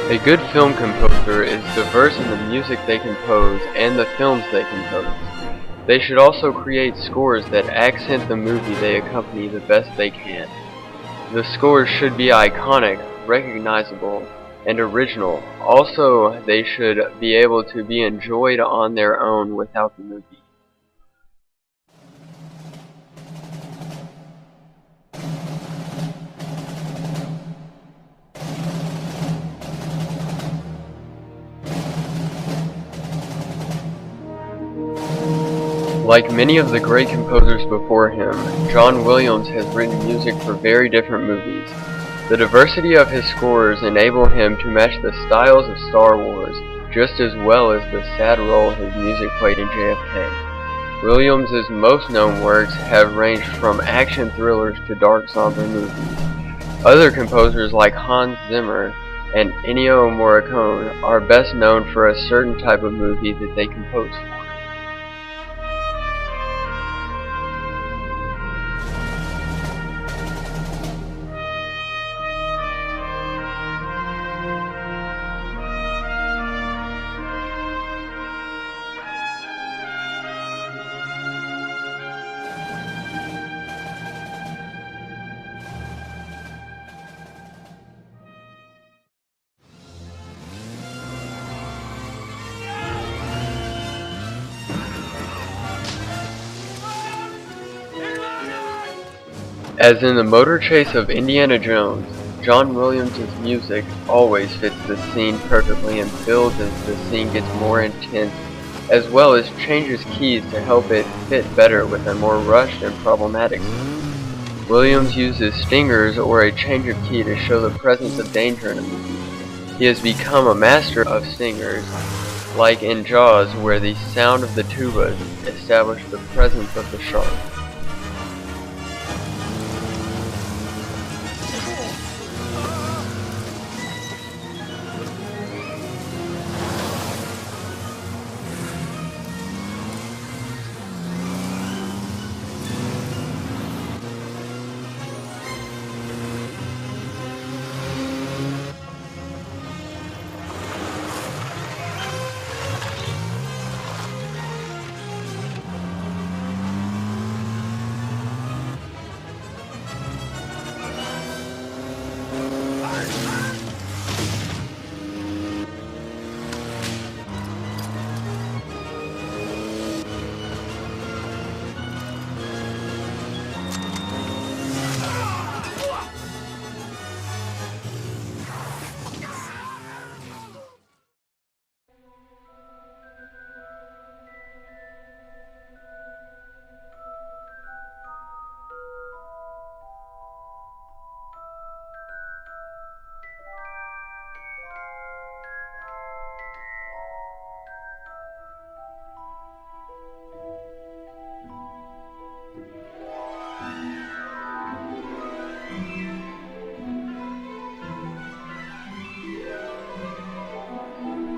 A good film composer is diverse in the music they compose and the films they compose. They should also create scores that accent the movie they accompany the best they can. The scores should be iconic, recognizable, and original. Also, they should be able to be enjoyed on their own without the movie. Like many of the great composers before him, John Williams has written music for very different movies. The diversity of his scores enable him to match the styles of Star Wars just as well as the sad role his music played in JFK. Williams' most known works have ranged from action thrillers to dark somber movies. Other composers like Hans Zimmer and Ennio Morricone are best known for a certain type of movie that they composed for. As in the motor chase of Indiana Jones, John Williams' music always fits the scene perfectly and builds as the scene gets more intense, as well as changes keys to help it fit better with a more rushed and problematic scene. Williams uses stingers or a change of key to show the presence of danger in a movie. He has become a master of stingers, like in Jaws, where the sound of the tubas established the presence of the shark.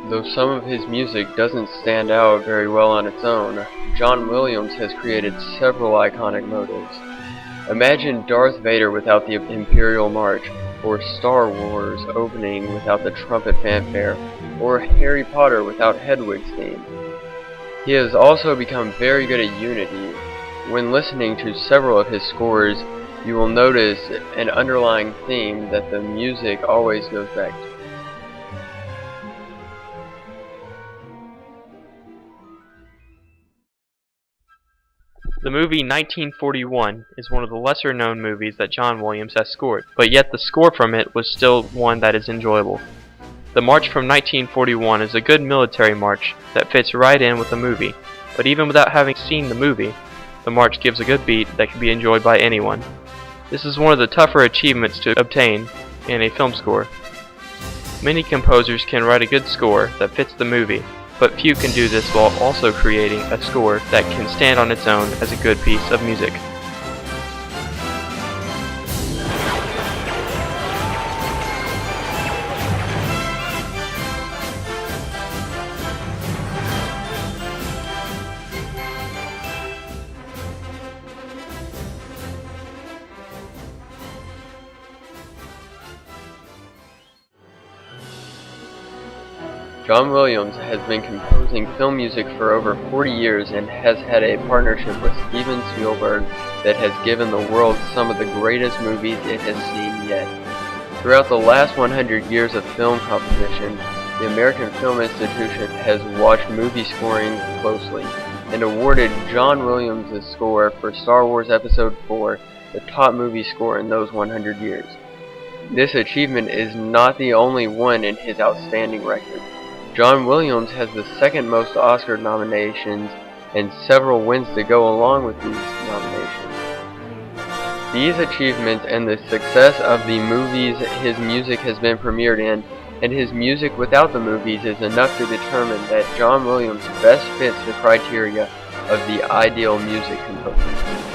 Though some of his music doesn't stand out very well on its own, John Williams has created several iconic motives. Imagine Darth Vader without the Imperial March, or Star Wars opening without the trumpet fanfare, or Harry Potter without Hedwig's theme. He has also become very good at unity. When listening to several of his scores, you will notice an underlying theme that the music always goes back to. The movie 1941 is one of the lesser known movies that John Williams has scored, but yet the score from it was still one that is enjoyable. The march from 1941 is a good military march that fits right in with the movie, but even without having seen the movie, the march gives a good beat that can be enjoyed by anyone. This is one of the tougher achievements to obtain in a film score. Many composers can write a good score that fits the movie, but few can do this while also creating a score that can stand on its own as a good piece of music. John Williams has been composing film music for over 40 years and has had a partnership with Steven Spielberg that has given the world some of the greatest movies it has seen yet. Throughout the last 100 years of film composition, the American Film Institute has watched movie scoring closely and awarded John Williams' score for Star Wars Episode IV the top movie score in those 100 years. This achievement is not the only one in his outstanding record. John Williams has the second most Oscar nominations and several wins to go along with these nominations. These achievements and the success of the movies his music has been premiered in, and his music without the movies, is enough to determine that John Williams best fits the criteria of the ideal music composer.